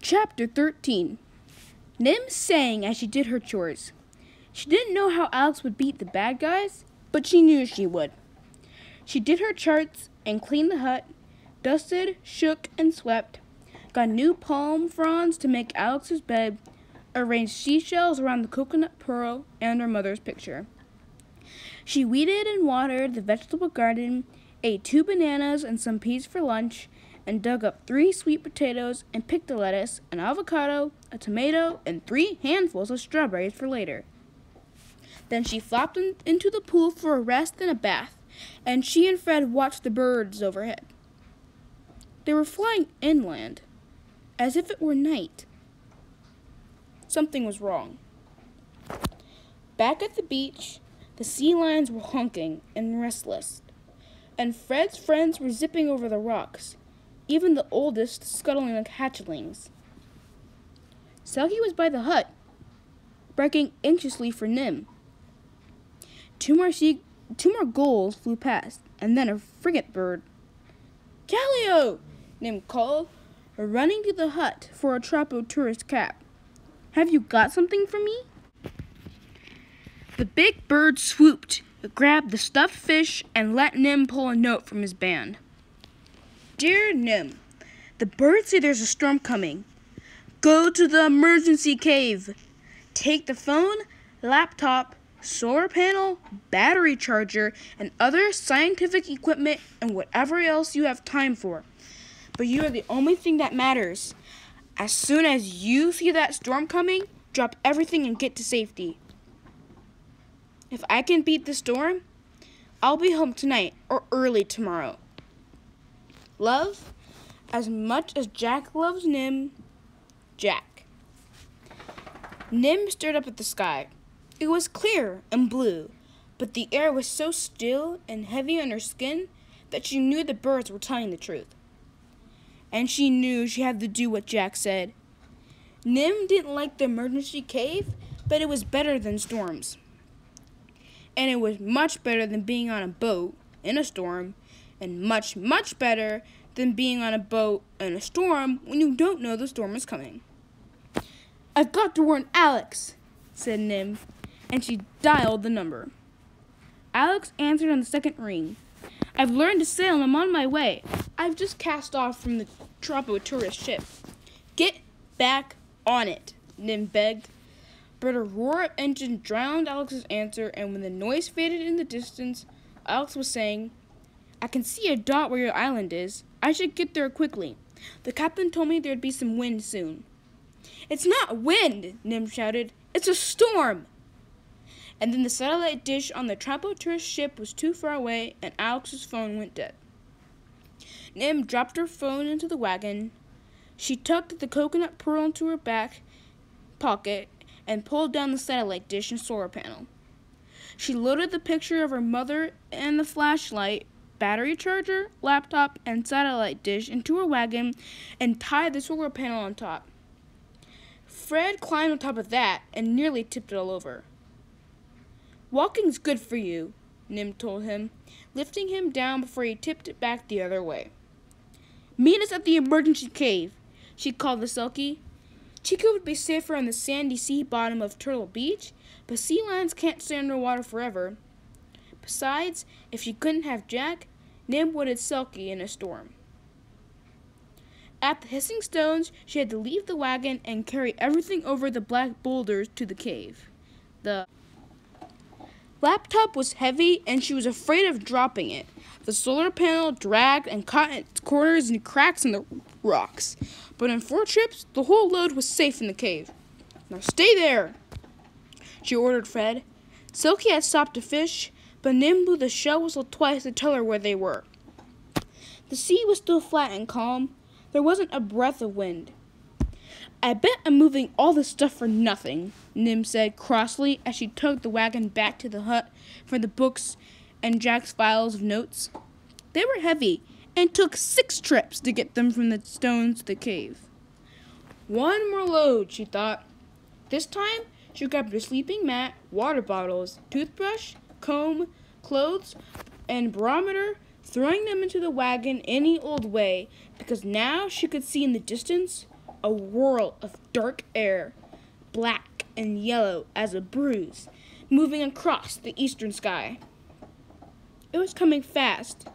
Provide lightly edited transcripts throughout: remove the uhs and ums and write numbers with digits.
Chapter 13. Nim sang as she did her chores. She didn't know how Alex would beat the bad guys, but she knew she would. She did her charts and cleaned the hut, dusted, shook, and swept, got new palm fronds to make Alex's bed, arranged seashells around the coconut pearl and her mother's picture. She weeded and watered the vegetable garden, ate 2 bananas and some peas for lunch, and dug up 3 sweet potatoes and picked a lettuce, an avocado, a tomato, and 3 handfuls of strawberries for later. Then she flopped into the pool for a rest and a bath, and she and Fred watched the birds overhead. They were flying inland, as if it were night. Something was wrong. Back at the beach, the sea lions were honking and restless, and Fred's friends were zipping over the rocks, even the oldest scuttling like hatchlings. Selkie was by the hut, barking anxiously for Nim. Two more gulls flew past, and then a frigate bird. "Callio!" Nim called, running to the hut for a Trapo tourist cap. "Have you got something for me?" The big bird swooped, grabbed the stuffed fish, and let Nim pull a note from his band. "Dear Nim, the birds say there's a storm coming. Go to the emergency cave. Take the phone, laptop, solar panel, battery charger, and other scientific equipment and whatever else you have time for. But you are the only thing that matters. As soon as you see that storm coming, drop everything and get to safety. If I can beat the storm, I'll be home tonight or early tomorrow. Love, as much as Jack loves Nim, Jack." Nim stared up at the sky. It was clear and blue, but the air was so still and heavy on her skin that she knew the birds were telling the truth. And she knew she had to do what Jack said. Nim didn't like the emergency cave, but it was better than storms. And it was much better than being on a boat in a storm, and much, much better than being on a boat in a storm when you don't know the storm is coming. "I've got to warn Alex," said Nim, and she dialed the number. Alex answered on the second ring. "I've learned to sail and I'm on my way. I've just cast off from the Trapo tourist ship." "Get back on it," Nim begged. But a roar of engine drowned Alex's answer, and when the noise faded in the distance, Alex was saying, "I can see a dot where your island is. I should get there quickly. The captain told me there'd be some wind soon." "It's not wind," Nim shouted. "It's a storm." And then the satellite dish on the Trapo tourist ship was too far away, and Alex's phone went dead. Nim dropped her phone into the wagon. She tucked the coconut pearl into her back pocket and pulled down the satellite dish and solar panel. She loaded the picture of her mother and the flashlight, battery charger, laptop, and satellite dish into her wagon and tied the solar panel on top. Fred climbed on top of that and nearly tipped it all over. "Walking's good for you," Nim told him, lifting him down before he tipped it back the other way. "Meet us at the emergency cave," she called to Selkie. Chico would be safer on the sandy sea bottom of Turtle Beach, but sea lions can't stay underwater forever. Besides, if she couldn't have Jack, Nim wanted Selkie in a storm. At the hissing stones, she had to leave the wagon and carry everything over the black boulders to the cave. The laptop was heavy, and she was afraid of dropping it. The solar panel dragged and caught its corners and cracks in the rocks. But in 4 trips, the whole load was safe in the cave. "Now stay there," she ordered Fred. Selkie had stopped to fish, but Nim blew the shell whistle twice to tell her where they were. The sea was still flat and calm. There wasn't a breath of wind. "I bet I'm moving all this stuff for nothing," Nim said crossly as she tugged the wagon back to the hut for the books and Jack's files of notes. They were heavy and took 6 trips to get them from the stones to the cave. One more load, she thought. This time, she grabbed her sleeping mat, water bottles, toothbrush, comb, clothes, and barometer, throwing them into the wagon any old way, because now she could see in the distance a whirl of dark air, black and yellow as a bruise, moving across the eastern sky. It was coming fast,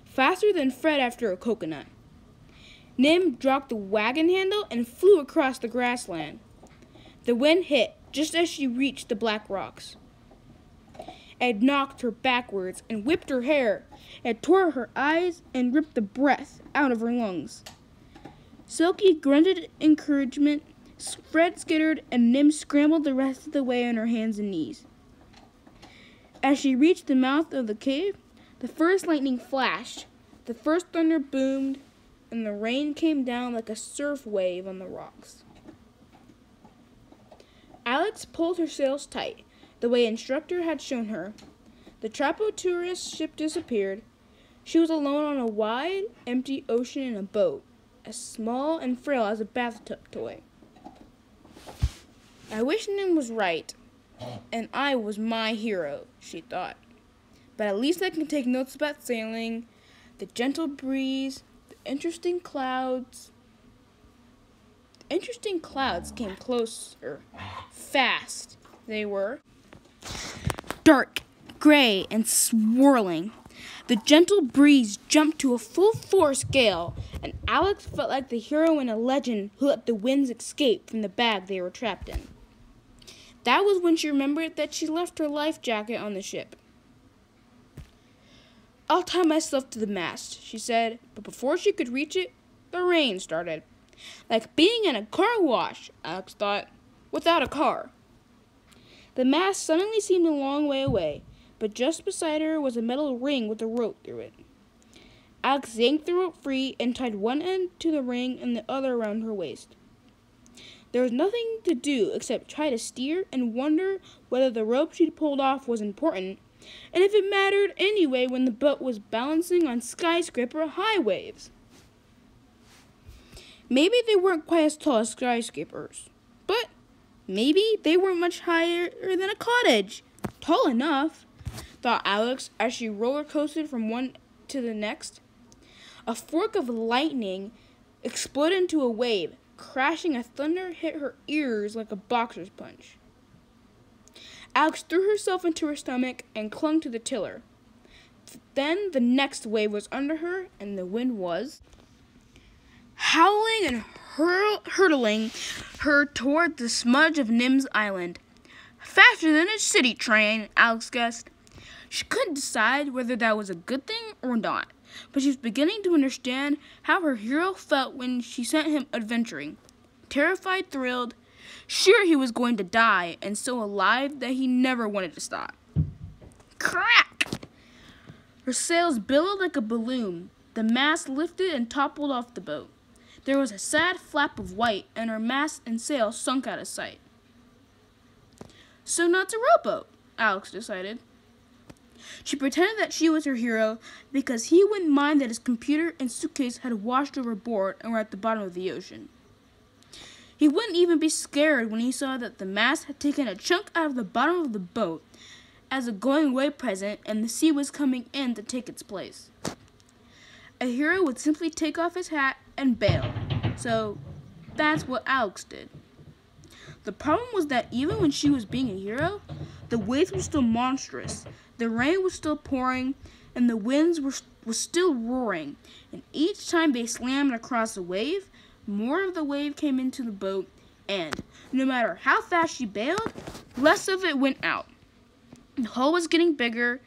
faster than Fred after a coconut. Nim dropped the wagon handle and flew across the grassland. The wind hit just as she reached the black rocks. It knocked her backwards and whipped her hair. It tore her eyes and ripped the breath out of her lungs. Silky grunted encouragement, Fred skittered, and Nim scrambled the rest of the way on her hands and knees. As she reached the mouth of the cave, the first lightning flashed, the first thunder boomed, and the rain came down like a surf wave on the rocks. Alex pulled her sails tight, the way instructor had shown her. The Trapo tourist ship disappeared. She was alone on a wide, empty ocean in a boat, as small and frail as a bathtub toy. I wish Nim was right, and I was my hero, she thought. But at least I can take notes about sailing, the gentle breeze, the interesting clouds. The interesting clouds came closer, fast they were. Dark, gray, and swirling. The gentle breeze jumped to a full force gale, and Alex felt like the hero in a legend who let the winds escape from the bag they were trapped in. That was when she remembered that she left her life jacket on the ship. "I'll tie myself to the mast," she said, but before she could reach it, the rain started. Like being in a car wash, Alex thought, without a car. The mast suddenly seemed a long way away, but just beside her was a metal ring with a rope through it. Alex yanked the rope free and tied one end to the ring and the other around her waist. There was nothing to do except try to steer and wonder whether the rope she'd pulled off was important, and if it mattered anyway when the boat was balancing on skyscraper high waves. Maybe they weren't quite as tall as skyscrapers, but maybe they weren't much higher than a cottage. Tall enough, thought Alex as she roller coasted from one to the next. A fork of lightning exploded into a wave, crashing as thunder hit her ears like a boxer's punch. Alex threw herself into her stomach and clung to the tiller. Then the next wave was under her, and the wind was howling and hurtling her toward the smudge of Nim's Island. Faster than a city train, Alex guessed. She couldn't decide whether that was a good thing or not, but she was beginning to understand how her hero felt when she sent him adventuring. Terrified, thrilled, sure he was going to die, and so alive that he never wanted to stop. Crack! Her sails billowed like a balloon. The mast lifted and toppled off the boat. There was a sad flap of white, and her mast and sail sunk out of sight. So not a rowboat, Alex decided. She pretended that she was her hero because he wouldn't mind that his computer and suitcase had washed overboard and were at the bottom of the ocean. He wouldn't even be scared when he saw that the mast had taken a chunk out of the bottom of the boat as a going-away present and the sea was coming in to take its place. A hero would simply take off his hat and bail. So that's what Alex did. The problem was that even when she was being a hero, the waves were still monstrous, the rain was still pouring, and the winds were still roaring. And each time they slammed across a wave, more of the wave came into the boat, and no matter how fast she bailed, less of it went out. The hole was getting bigger,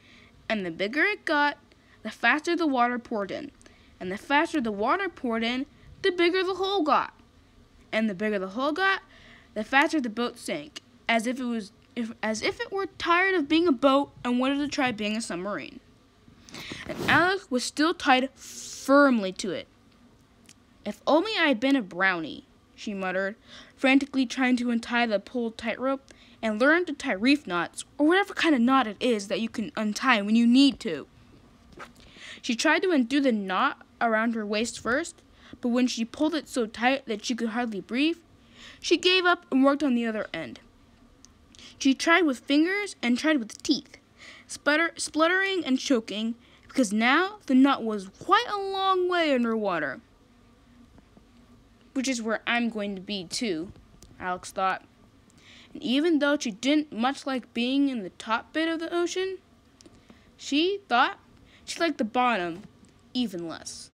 and the bigger it got, the faster the water poured in. And the faster the water poured in, the bigger the hole got. And the bigger the hole got, the faster the boat sank, as if it were tired of being a boat and wanted to try being a submarine. And Alex was still tied firmly to it. "If only I had been a brownie," she muttered, frantically trying to untie the pulled tightrope and learn to tie reef knots, or whatever kind of knot it is that you can untie when you need to. She tried to undo the knot around her waist first, but when she pulled it so tight that she could hardly breathe, she gave up and worked on the other end. She tried with fingers and tried with teeth, spluttering and choking, because now the knot was quite a long way underwater. which is where I'm going to be too, Alex thought. And even though she didn't much like being in the top bit of the ocean, she thought she liked the bottom even less.